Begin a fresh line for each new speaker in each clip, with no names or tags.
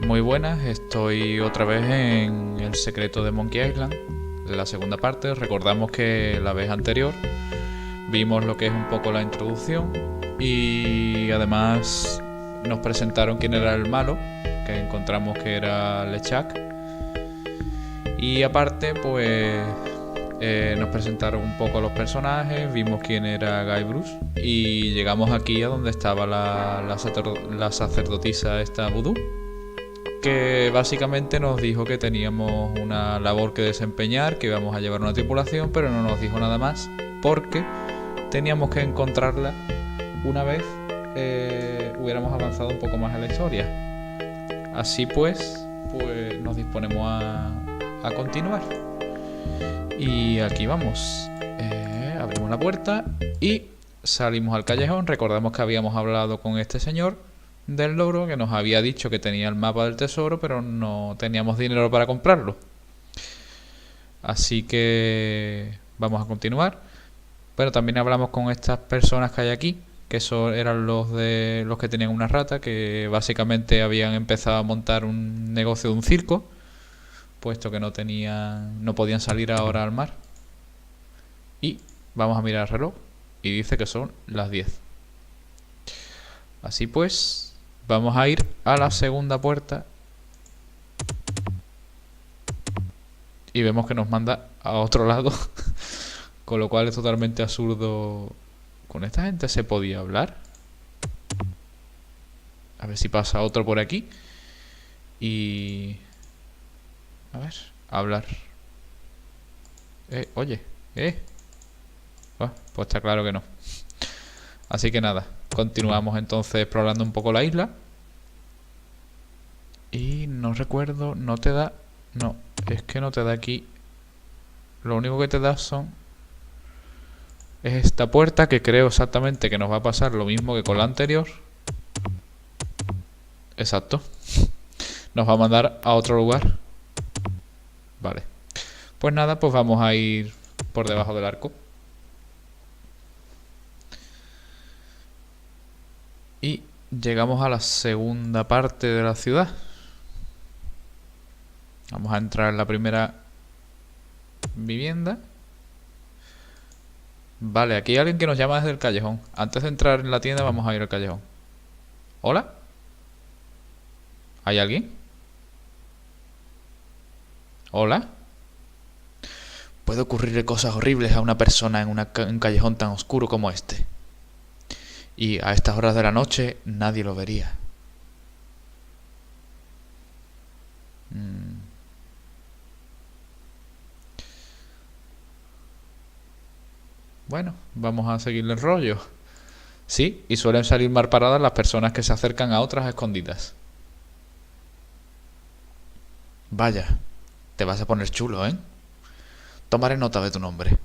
Muy buenas, estoy otra vez en El secreto de Monkey Island, la segunda parte. Recordamos que la vez anterior vimos lo que es un poco la introducción y además nos presentaron quién era el malo, que encontramos que era LeChuck. Y aparte, pues nos presentaron un poco a los personajes, vimos quién era Guybrush y llegamos aquí a donde estaba la sacerdotisa esta vudú, que básicamente nos dijo que teníamos una labor que desempeñar, que íbamos a llevar una tripulación, pero no nos dijo nada más porque teníamos que encontrarla una vez hubiéramos avanzado un poco más en la historia. Así pues nos disponemos a continuar. Y aquí vamos. Abrimos la puerta y salimos al callejón. Recordamos que habíamos hablado con este señor del logro, que nos había dicho que tenía el mapa del tesoro, pero no teníamos dinero para comprarlo. Así que vamos a continuar. Pero también hablamos con estas personas que hay aquí, que eran los que tenían una rata, que básicamente habían empezado a montar un negocio de un circo, puesto que no podían salir ahora al mar. Y vamos a mirar el reloj y dice que son las 10. Así pues, vamos a ir a la segunda puerta y vemos que nos manda a otro lado, con lo cual es totalmente absurdo. ¿Con esta gente se podía hablar? A ver si pasa otro por aquí. Y... a ver, hablar. Oye, pues está claro que no. Así que nada, continuamos entonces explorando un poco la isla. Y no recuerdo, no te da... No, es que no te da aquí. Lo único que te da es esta puerta, que creo exactamente que nos va a pasar lo mismo que con la anterior. Exacto. Nos va a mandar a otro lugar. Vale. Pues nada, pues vamos a ir por debajo del arco. Y llegamos a la segunda parte de la ciudad. Vamos a entrar en la primera vivienda. Vale, aquí hay alguien que nos llama desde el callejón. Antes de entrar en la tienda vamos a ir al callejón. ¿Hola? ¿Hay alguien? ¿Hola? Puede ocurrirle cosas horribles a una persona en un callejón tan oscuro como este. Y a estas horas de la noche nadie lo vería. Bueno, vamos a seguirle el rollo. Sí, y suelen salir mal paradas las personas que se acercan a otras escondidas. Vaya, te vas a poner chulo, ¿eh? Tomaré nota de tu nombre.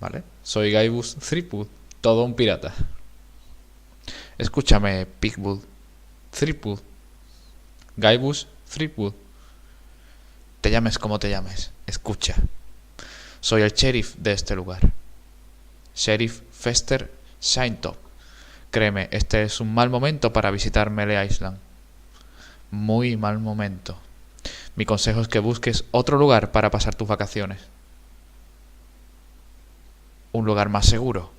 Vale, soy Guybrush Threepwood, todo un pirata. Escúchame, Pigwood. Threepwood. Guybrush Threepwood. Te llames como te llames, escucha. Soy el sheriff de este lugar. Sheriff Fester Shinetop. Créeme, este es un mal momento para visitar Melee Island. Muy mal momento. Mi consejo es que busques otro lugar para pasar tus vacaciones. Un lugar más seguro.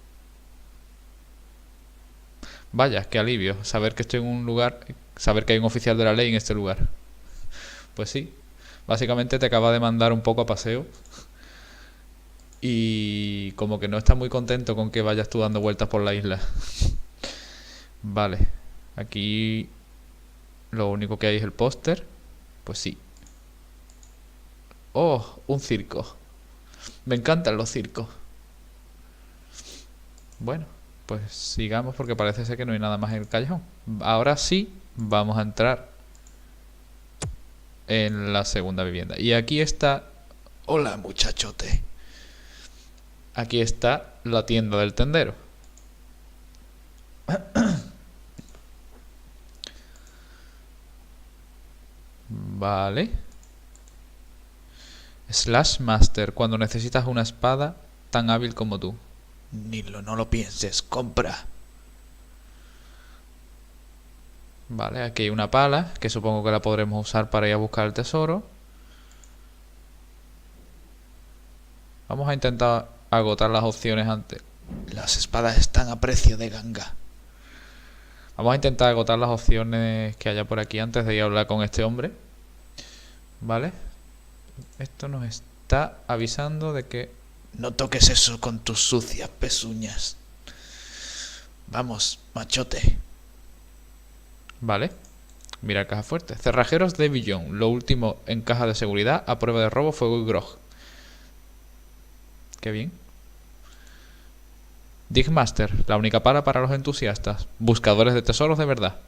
Vaya, qué alivio saber que estoy en un lugar, saber que hay un oficial de la ley en este lugar. Pues sí, básicamente te acaba de mandar un poco a paseo y como que no está muy contento con que vayas tú dando vueltas por la isla. Vale, aquí lo único que hay es el póster. Pues sí. Oh, un circo. Me encantan los circos. Bueno, pues sigamos porque parece ser que no hay nada más en el callejón. Ahora sí, vamos a entrar en la segunda vivienda. Y aquí está... Hola, muchachote. Aquí está la tienda del tendero. Vale. Slash Master, cuando necesitas una espada tan hábil como tú. No lo pienses, compra. Vale, aquí hay una pala, que supongo que la podremos usar para ir a buscar el tesoro. Vamos a intentar agotar las opciones antes.
Las espadas están a precio de ganga.
Vamos a intentar agotar las opciones que haya por aquí antes de ir a hablar con este hombre. Vale. Esto nos está avisando de que...
No toques eso con tus sucias pezuñas. Vamos, machote.
Vale. Mira caja fuerte. Cerrajeros de Billón. Lo último en caja de seguridad a prueba de robo, fuego y grog. Qué bien. Digmaster. La única pala para los entusiastas. Buscadores de tesoros de verdad.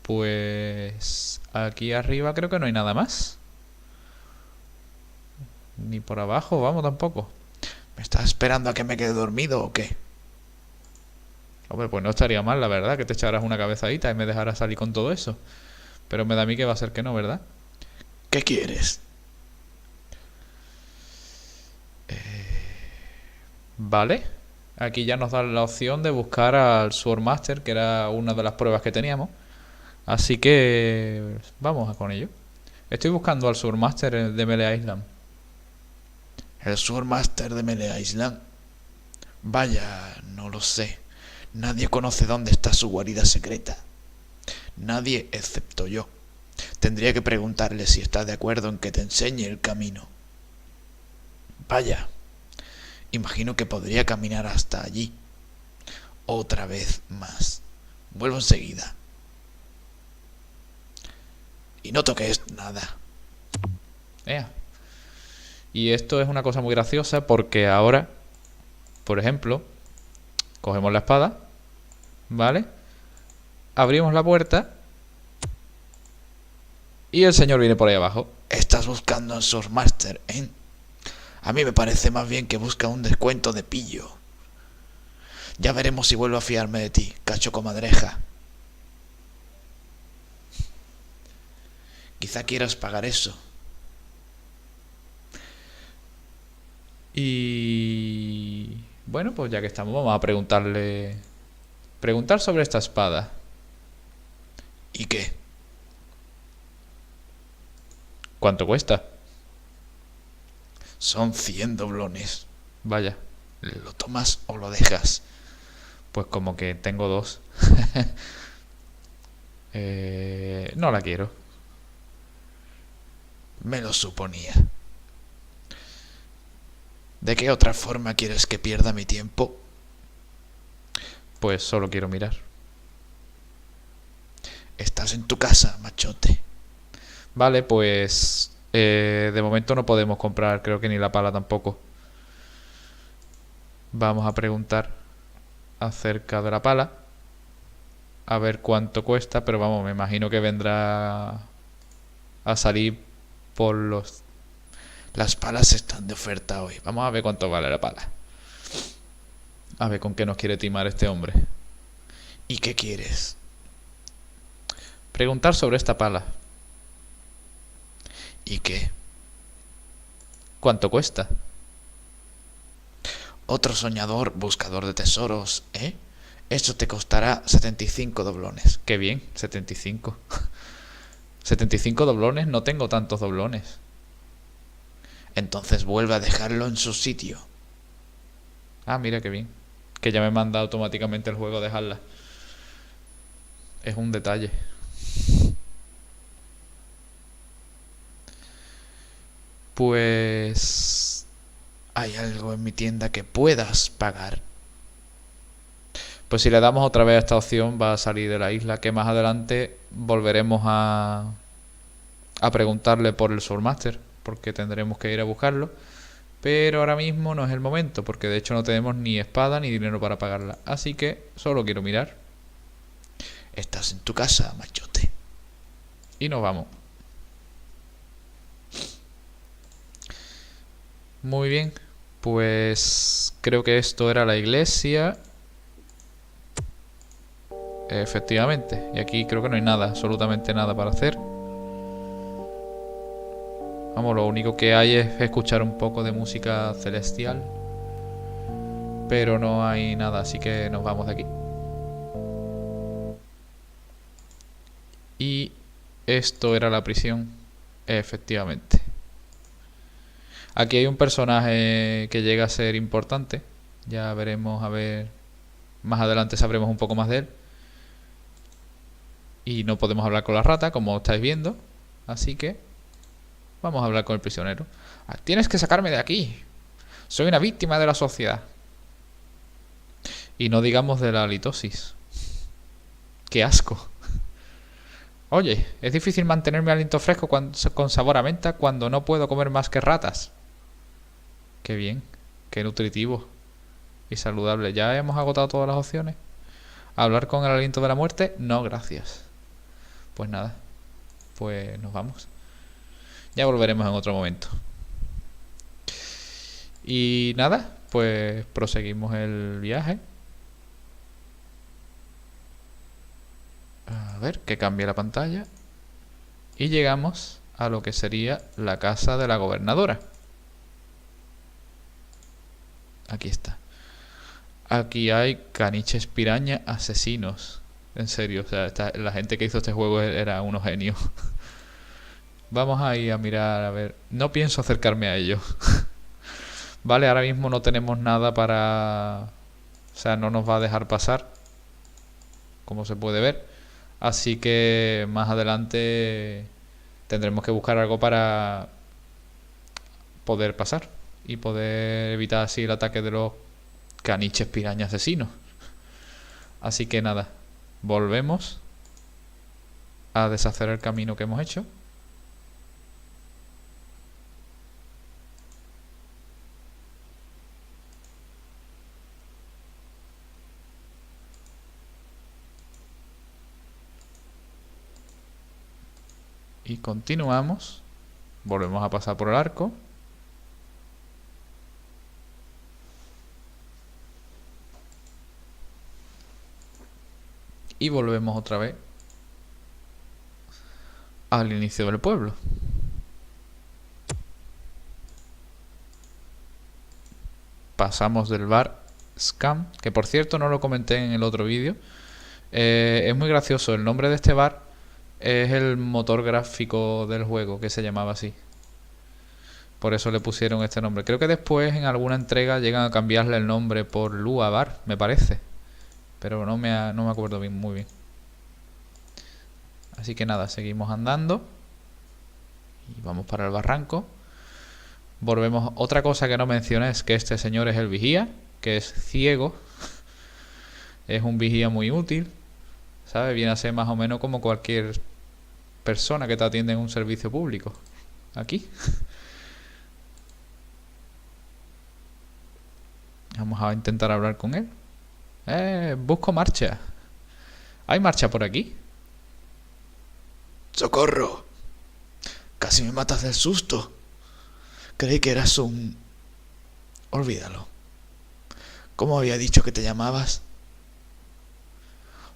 Pues... aquí arriba creo que no hay nada más. Ni por abajo, vamos, tampoco.
¿Me estás esperando a que me quede dormido o qué?
Hombre, pues no estaría mal, la verdad, que te echaras una cabezadita y me dejaras salir con todo eso. Pero me da a mí que va a ser que no, ¿verdad?
¿Qué quieres?
Vale. Aquí ya nos da la opción de buscar al Swordmaster, que era una de las pruebas que teníamos. Así que... vamos a con ello. Estoy buscando al Swordmaster de Melee Island.
¿El Swordmaster de Melee Island? Vaya, no lo sé. Nadie conoce dónde está su guarida secreta. Nadie excepto yo. Tendría que preguntarle si está de acuerdo en que te enseñe el camino. Vaya, imagino que podría caminar hasta allí. Otra vez más. Vuelvo enseguida. Y no toques nada.
Ea. Y esto es una cosa muy graciosa porque ahora, por ejemplo, cogemos la espada, ¿vale? Abrimos la puerta y el señor viene por ahí abajo.
Estás buscando al Swordmaster, ¿eh? A mí me parece más bien que busca un descuento de pillo. Ya veremos si vuelvo a fiarme de ti, cacho comadreja. Quizá quieras pagar eso.
Y... bueno, pues ya que estamos, vamos a preguntarle... preguntar sobre esta espada.
¿Y qué?
¿Cuánto cuesta?
Son 100 doblones.
Vaya,
¿Lo tomas o lo dejas?
pues como que tengo dos. No la quiero.
Me lo suponía. ¿De qué otra forma quieres que pierda mi tiempo?
Pues solo quiero mirar.
Estás en tu casa, machote.
Vale, pues... de momento no podemos comprar, creo que ni la pala tampoco. Vamos a preguntar acerca de la pala. A ver cuánto cuesta, pero vamos, me imagino que vendrá a salir por los...
Las palas están de oferta hoy.
Vamos a ver cuánto vale la pala. A ver con qué nos quiere timar este hombre.
¿Y qué quieres?
Preguntar sobre esta pala.
¿Y qué?
¿Cuánto cuesta?
Otro soñador, buscador de tesoros, ¿eh? Eso te costará 75 doblones.
Qué bien, 75. 75 doblones, no tengo tantos doblones.
Entonces vuelve a dejarlo en su sitio.
Ah, mira qué bien. Que ya me manda automáticamente el juego a dejarla. Es un detalle. Pues...
¿Hay algo en mi tienda que puedas pagar?
pues si le damos otra vez a esta opción va a salir de la isla, que más adelante volveremos a preguntarle por el Swordmaster, porque tendremos que ir a buscarlo. Pero ahora mismo no es el momento, porque de hecho no tenemos ni espada ni dinero para pagarla. Así que solo quiero mirar.
Estás en tu casa, machote.
Y nos vamos. Muy bien. Pues creo que esto era la iglesia. Efectivamente. Y aquí creo que no hay nada, absolutamente nada para hacer. Vamos, lo único que hay es escuchar un poco de música celestial. Pero no hay nada, así que nos vamos de aquí. Y esto era la prisión, efectivamente. Aquí hay un personaje que llega a ser importante. Ya veremos, a ver, más adelante sabremos un poco más de él. Y no podemos hablar con la rata, como estáis viendo. Así que vamos a hablar con el prisionero. Tienes que sacarme de aquí. Soy una víctima de la sociedad. Y no digamos de la halitosis. ¡Qué asco! Oye, es difícil mantenerme aliento fresco con sabor a menta cuando no puedo comer más que ratas. Qué bien, qué nutritivo y saludable. ¿Ya hemos agotado todas las opciones? ¿Hablar con el aliento de la muerte? No, gracias. Pues nada, pues nos vamos. Ya volveremos en otro momento. Y nada, pues proseguimos el viaje. A ver, que cambie la pantalla. Y llegamos a lo que sería la casa de la gobernadora. Aquí está. Aquí hay caniches piraña asesinos. En serio, o sea, la gente que hizo este juego era unos genios. Vamos a ir a mirar, a ver. No pienso acercarme a ellos. Vale, ahora mismo no tenemos nada para... O sea, no nos va a dejar pasar, como se puede ver. Así que más adelante tendremos que buscar algo para poder pasar y poder evitar así el ataque de los caniches piraña asesinos. Así que nada, volvemos a deshacer el camino que hemos hecho. Y continuamos. Volvemos a pasar por el arco. Y volvemos otra vez al inicio del pueblo. Pasamos del bar Scam, que por cierto no lo comenté en el otro vídeo. Es muy gracioso, el nombre de este bar es el motor gráfico del juego, que se llamaba así. Por eso le pusieron este nombre. Creo que después en alguna entrega llegan a cambiarle el nombre por Lua Bar, me parece. Pero no me acuerdo bien, muy bien. Así que nada, seguimos andando. Y vamos para el barranco. Volvemos. Otra cosa que no mencioné es que este señor es el vigía, que es ciego. Es un vigía muy útil, ¿sabes? Viene a ser más o menos como cualquier persona que te atiende en un servicio público. Aquí. Vamos a intentar hablar con él. Busco marcha. ¿Hay marcha por aquí?
¡Socorro! Casi me matas del susto. Creí que eras un... Olvídalo. ¿Cómo había dicho que te llamabas?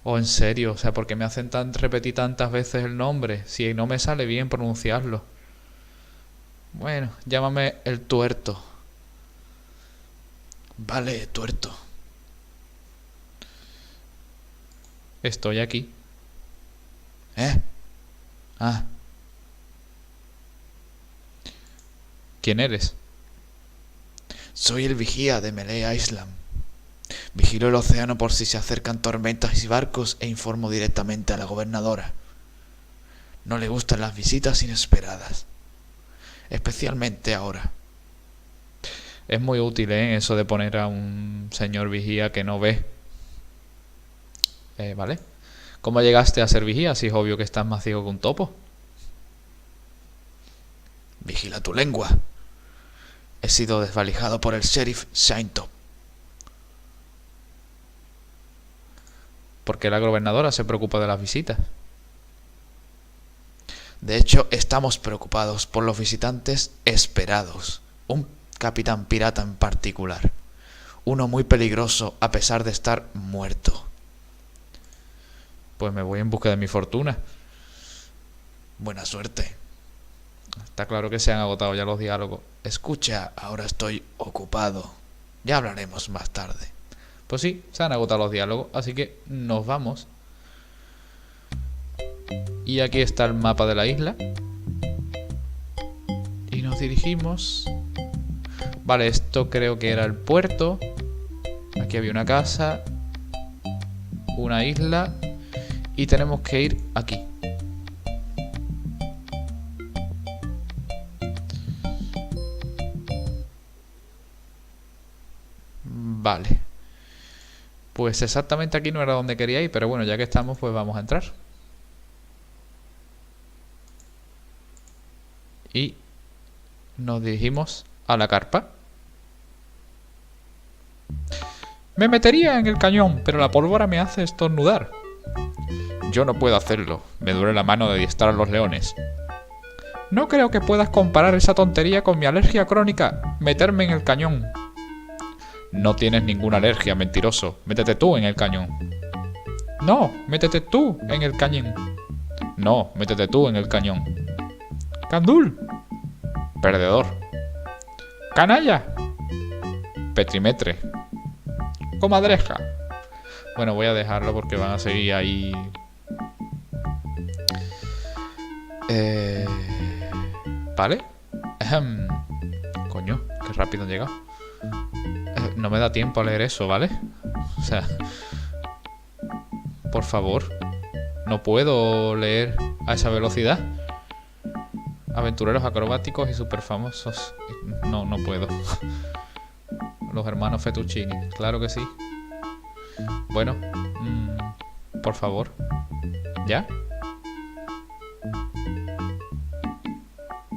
Oh, en serio, o sea, ¿por qué me hacen repetir tantas veces el nombre? Si no me sale bien pronunciarlo. Bueno, llámame el tuerto.
Vale, tuerto.
Estoy aquí.
Ah.
¿Quién eres?
Soy el vigía de Melee Island. Vigilo el océano por si se acercan tormentas y barcos e informo directamente a la gobernadora. No le gustan las visitas inesperadas, especialmente ahora.
Es muy útil, eso de poner a un señor vigía que no ve. ¿Vale? ¿Cómo llegaste a ser vigía si es obvio que estás más ciego que un topo?
Vigila tu lengua. He sido desvalijado por el sheriff Saintop.
¿Por qué la gobernadora se preocupa de las visitas?
De hecho, estamos preocupados por los visitantes esperados. Un capitán pirata en particular. Uno muy peligroso a pesar de estar muerto.
Pues me voy en busca de mi fortuna.
Buena suerte.
Está claro que se han agotado ya los diálogos.
Escucha, ahora estoy ocupado. Ya hablaremos más tarde.
Pues sí, se han agotado los diálogos, así que nos vamos. Y aquí está el mapa de la isla. Y nos dirigimos... Vale, esto creo que era el puerto. Aquí había una casa, una isla, y tenemos que ir aquí. Vale. Pues exactamente aquí no era donde quería ir, pero bueno, ya que estamos, pues vamos a entrar. Y nos dirigimos a la carpa. Me metería en el cañón, pero la pólvora me hace estornudar. Yo no puedo hacerlo. Me duele la mano de adiestrar a los leones. No creo que puedas comparar esa tontería con mi alergia crónica. Meterme en el cañón. No tienes ninguna alergia, mentiroso. Métete tú en el cañón. No, métete tú en el cañón. No, métete tú en el cañón. Gandul. Perdedor. Canalla. Petrimetre. Comadreja. Bueno, voy a dejarlo porque van a seguir ahí. ¿Vale? Coño, qué rápido han llegado. No me da tiempo a leer eso, ¿vale? O sea... Por favor. No puedo leer a esa velocidad. Aventureros acrobáticos y super famosos. No, no puedo. Los hermanos Fettuccini, claro que sí. Bueno, por favor. ¿Ya?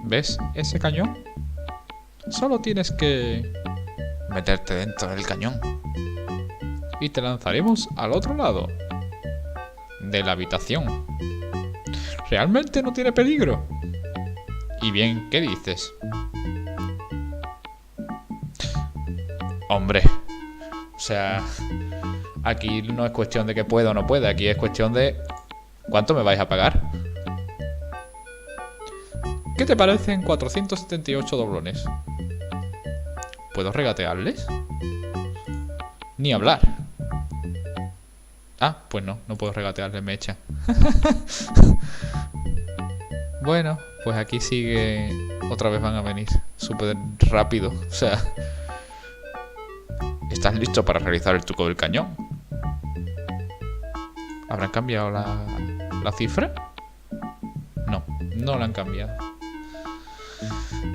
¿Ves ese cañón? Solo tienes que meterte dentro del cañón y te lanzaremos al otro lado de la habitación. Realmente no tiene peligro. Y bien, ¿qué dices? Hombre, o sea, aquí no es cuestión de que pueda o no pueda, aquí es cuestión de ¿cuánto me vais a pagar? ¿Qué te parecen 478 doblones? ¿Puedo regatearles? Ni hablar. Ah, pues no puedo regatearles, me echan. Bueno, pues aquí sigue. Otra vez van a venir súper rápido, o sea... ¿Estás listo para realizar el truco del cañón? ¿Habrán cambiado la cifra? No, no la han cambiado.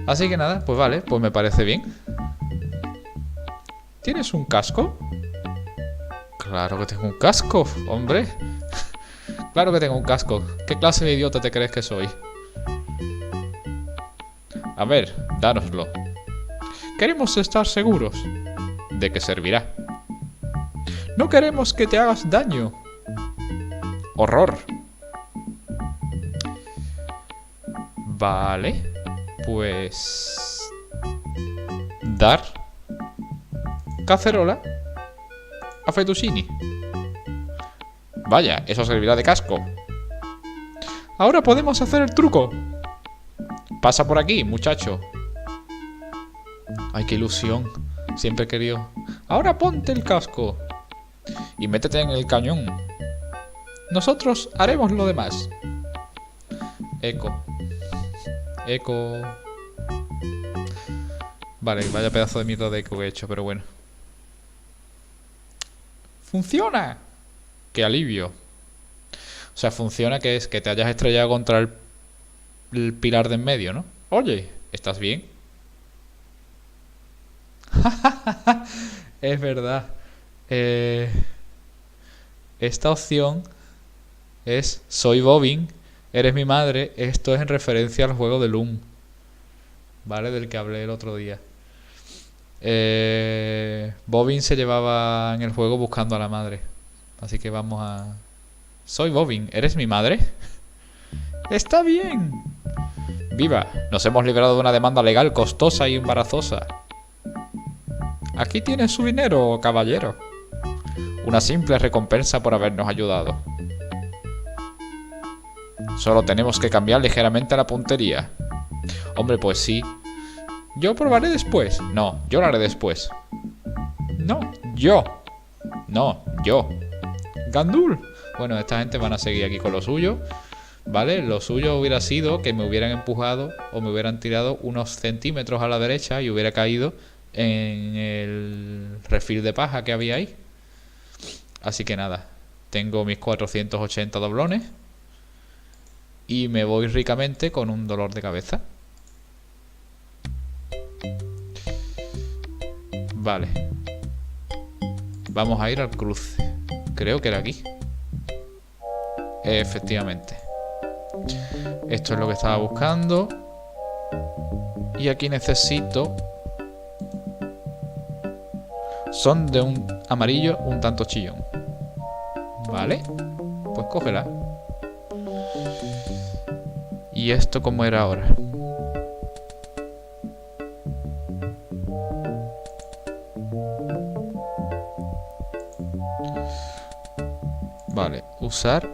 Así que nada, pues vale, pues me parece bien. ¿Tienes un casco? Claro que tengo un casco, hombre. Claro que tengo un casco. ¿Qué clase de idiota te crees que soy? A ver, dánoslo. Queremos estar seguros de que servirá. No queremos que te hagas daño. Horror. Vale. Pues... dar cacerola a Fettuccini. Vaya, eso servirá de casco. Ahora podemos hacer el truco. Pasa por aquí, muchacho. Ay, qué ilusión. Siempre he querido. Ahora ponte el casco y métete en el cañón. Nosotros haremos lo demás. Eco. Eco. Vale, vaya pedazo de mierda de eco que he hecho, pero bueno. ¡Funciona! ¡Qué alivio! O sea, funciona que es que te hayas estrellado contra el pilar de en medio, ¿no? Oye, ¿estás bien? Es verdad. Esta opción es soy Bobbin, eres mi madre. Esto es en referencia al juego de Loom, ¿vale? Del que hablé el otro día. Bobbin se llevaba en el juego buscando a la madre. Así que vamos a... Soy Bobbin, ¿eres mi madre? ¡Está bien! ¡Viva! Nos hemos librado de una demanda legal costosa y embarazosa. Aquí tiene su dinero, caballero. Una simple recompensa por habernos ayudado. Solo tenemos que cambiar ligeramente la puntería. Hombre, pues sí. Yo probaré después. No, yo lo haré después. No, yo. No, yo. Gandul. Bueno, esta gente van a seguir aquí con lo suyo. ¿vale? Lo suyo hubiera sido que me hubieran empujado o me hubieran tirado unos centímetros a la derecha y hubiera caído en el refil de paja que había ahí. Así que nada, tengo mis 480 doblones y me voy ricamente con un dolor de cabeza. Vale. Vamos a ir al cruce. Creo que era aquí. Efectivamente. Esto es lo que estaba buscando. Y aquí necesito... Son de un amarillo un tanto chillón. Vale. Pues cógela. ¿Y esto cómo era ahora? Vale, usar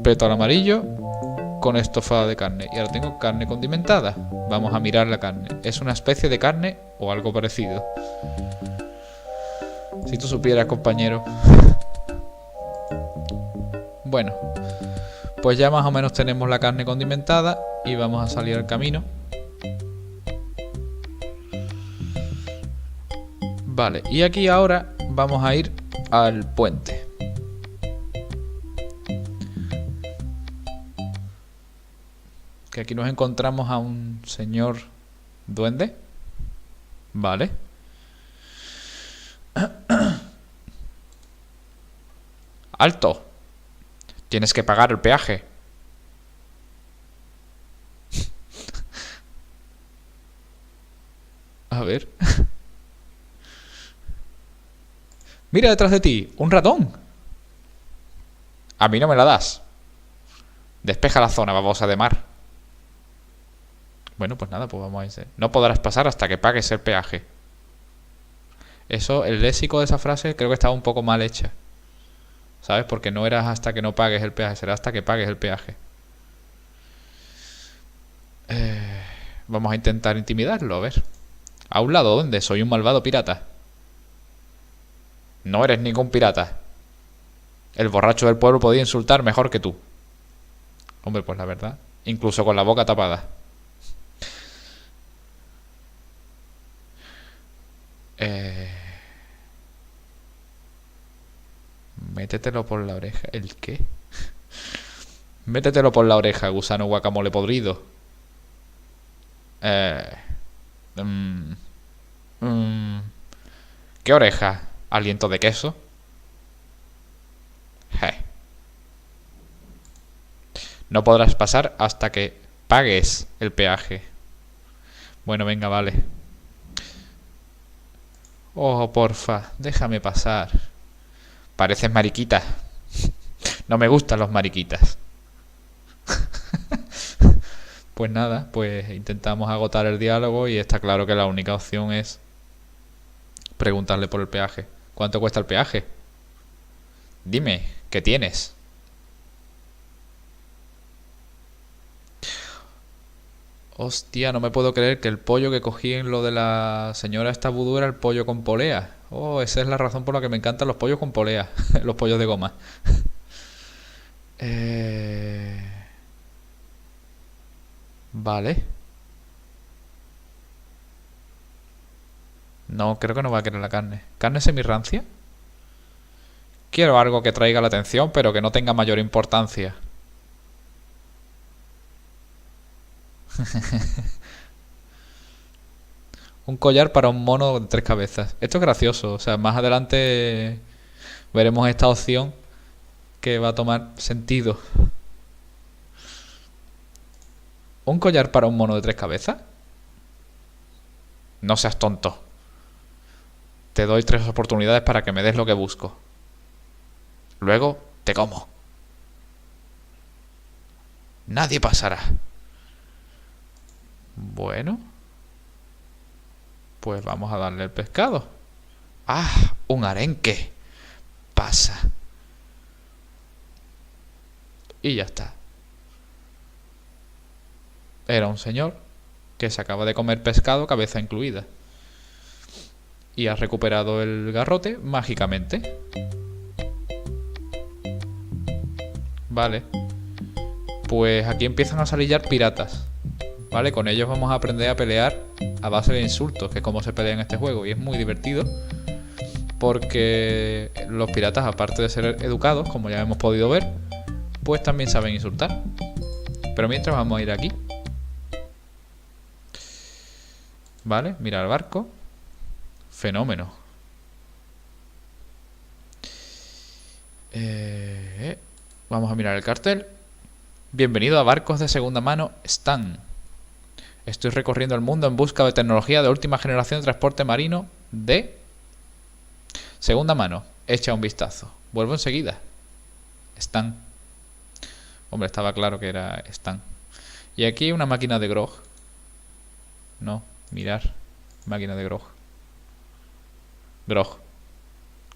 peto al amarillo con estofado de carne. Y ahora tengo carne condimentada. Vamos a mirar la carne. ¿Es una especie de carne o algo parecido? Si tú supieras, compañero. Bueno, pues ya más o menos tenemos la carne condimentada y vamos a salir al camino. Vale, y aquí ahora vamos a ir al puente. Que aquí nos encontramos a un señor duende. Vale. ¡Alto! Tienes que pagar el peaje. A ver. Mira detrás de ti, un ratón. A mí no me la das. Despeja la zona, babosa de mar. Bueno, pues nada, pues vamos a irse. No podrás pasar hasta que pagues el peaje. Eso, el léxico de esa frase creo que estaba un poco mal hecha. ¿Sabes? Porque no era hasta que no pagues el peaje, será hasta que pagues el peaje. Vamos a intentar intimidarlo, a ver. ¿A un lado dónde? Soy un malvado pirata. No eres ningún pirata. El borracho del pueblo podía insultar mejor que tú. Hombre, pues la verdad. Incluso con la boca tapada. Métetelo por la oreja. ¿El qué? Métetelo por la oreja, gusano guacamole podrido. ¿Qué oreja? ¿Aliento de queso? No podrás pasar hasta que pagues el peaje. Bueno, venga, vale. Oh, porfa, déjame pasar. Pareces mariquita. No me gustan los mariquitas. Pues nada, pues intentamos agotar el diálogo y está claro que la única opción es preguntarle por el peaje. ¿Cuánto cuesta el peaje? Dime, ¿qué tienes? Hostia, no me puedo creer que el pollo que cogí en lo de la señora esta vudú era el pollo con polea. Oh, esa es la razón por la que me encantan los pollos con polea. Los pollos de goma. Vale. No, creo que no va a querer la carne. ¿Carne semirrancia? Quiero algo que traiga la atención, pero que no tenga mayor importancia. Un collar para un mono de 3 cabezas. Esto es gracioso. O sea, más adelante veremos esta opción que va a tomar sentido. ¿Un collar para un mono de 3 cabezas? No seas tonto. Te doy 3 oportunidades para que me des lo que busco. Luego te como. Nadie pasará. Bueno. Pues vamos a darle el pescado. ¡Ah! Un arenque. Pasa. Y ya está. Era un señor que se acaba de comer pescado, cabeza incluida. Y ha recuperado el garrote mágicamente. Vale. pues aquí empiezan a salir ya piratas, ¿vale? Con ellos vamos a aprender a pelear a base de insultos, que es como se pelea en este juego. Y es muy divertido porque los piratas, aparte de ser educados, como ya hemos podido ver, pues también saben insultar. Pero mientras vamos a ir aquí. Vale, mira el barco. Fenómeno. Vamos a mirar el cartel. Bienvenido a Barcos de Segunda Mano Stan. Estoy recorriendo el mundo en busca de tecnología de última generación de transporte marino de segunda mano. Echa un vistazo. Vuelvo enseguida. Stan. Hombre, estaba claro que era Stan. Y aquí hay una máquina de grog. No, mirar. Máquina de grog. Grog.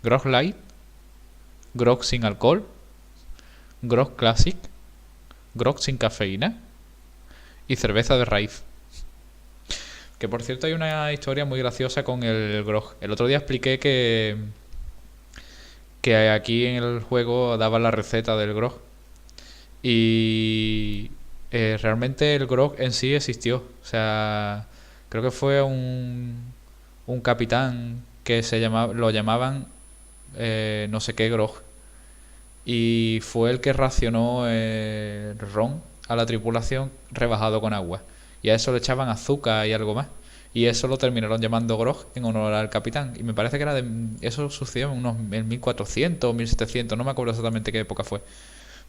Grog Light. Grog sin alcohol. Grog Classic. Grog sin cafeína. Y cerveza de raíz. Que por cierto hay una historia muy graciosa con el grog. El otro día expliqué que aquí en el juego daba la receta del grog. Y realmente el grog en sí existió. O sea, creo que fue un capitán que lo llamaban no sé qué grog. Y fue el que racionó el ron a la tripulación rebajado con agua. Y a eso le echaban azúcar y algo más. Y eso lo terminaron llamando grog en honor al capitán. Y me parece que eso sucedió en 1400 o 1700. No me acuerdo exactamente qué época fue.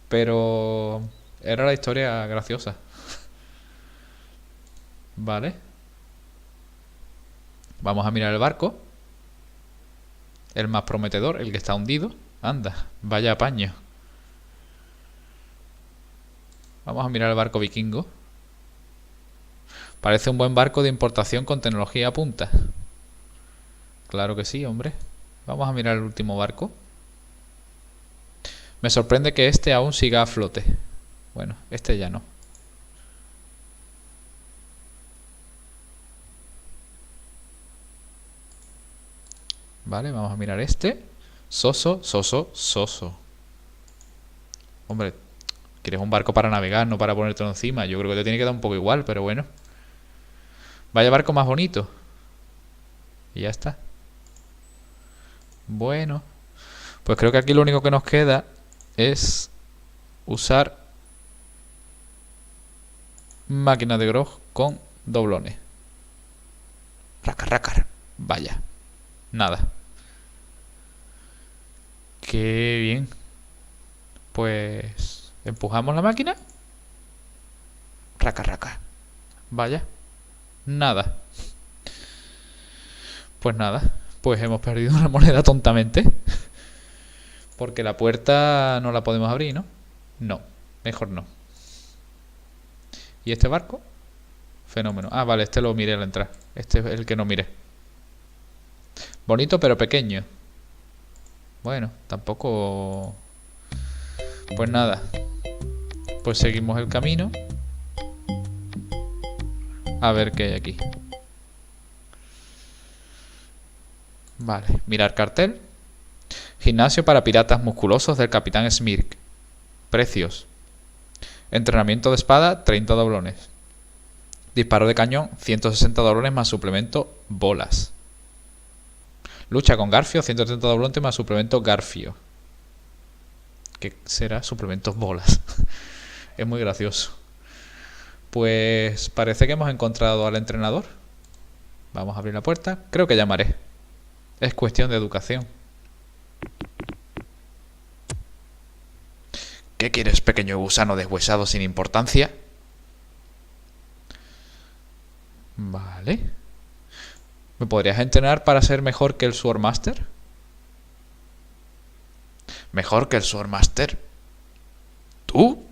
Pero era la historia graciosa. Vale. Vamos a mirar el barco. El más prometedor, el que está hundido. Anda, vaya apaño. Vamos a mirar el barco vikingo. Parece un buen barco de importación con tecnología a punta. Claro que sí, hombre. Vamos a mirar el último barco. Me sorprende que este aún siga a flote. Bueno, este ya no. Vale, vamos a mirar este. Soso, soso, soso. Hombre, quieres un barco para navegar, no para ponértelo encima. Yo creo que te tiene que dar un poco igual, pero bueno. Vaya barco más bonito. Y ya está. Bueno, pues creo que aquí lo único que nos queda es usar máquina de grog con doblones. Racar, racar. Vaya. Nada. Qué bien. Pues empujamos la máquina. Raca, raca. Vaya. Nada. Pues nada. Pues hemos perdido una moneda tontamente. Porque la puerta no la podemos abrir, ¿no? No. Mejor no. ¿Y este barco? Fenómeno. Ah, vale, este lo miré al entrar. Este es el que no miré. Bonito pero pequeño. Bueno, tampoco... Pues nada. Pues seguimos el camino. A ver qué hay aquí. Vale, mirar cartel. Gimnasio para piratas musculosos del Capitán Smirk. Precios. Entrenamiento de espada, 30 doblones. Disparo de cañón, 160 doblones más suplemento bolas. Lucha con Garfio, 130 doblones más suplemento Garfio. ¿Qué será? Suplementos bolas. Es muy gracioso. Pues parece que hemos encontrado al entrenador. Vamos a abrir la puerta. Creo que llamaré. Es cuestión de educación.
¿Qué quieres, pequeño gusano deshuesado sin importancia?
Vale. ¿Me podrías entrenar para ser mejor que el Swordmaster?
¿Mejor que el Swordmaster? ¿Tú?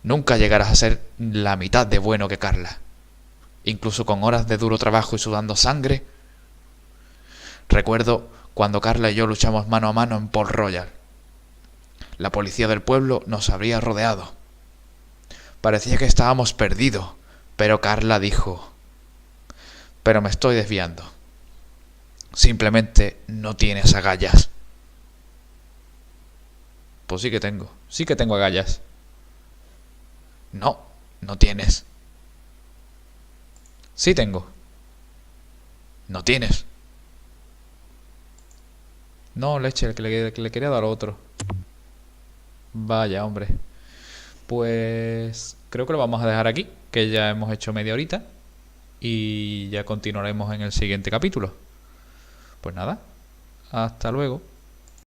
Nunca llegarás a ser la mitad de bueno que Carla. Incluso con horas de duro trabajo y sudando sangre. Recuerdo cuando Carla y yo luchamos mano a mano en Port Royal. La policía del pueblo nos habría rodeado. Parecía que estábamos perdidos, pero Carla dijo... Pero me estoy desviando. Simplemente no tienes agallas.
Pues sí que tengo. Sí que tengo agallas.
No, no tienes.
Sí tengo.
No tienes.
No, leche, el que le quería dar otro. Vaya, hombre. Pues creo que lo vamos a dejar aquí, que ya hemos hecho media horita y ya continuaremos en el siguiente capítulo. Pues nada, hasta luego.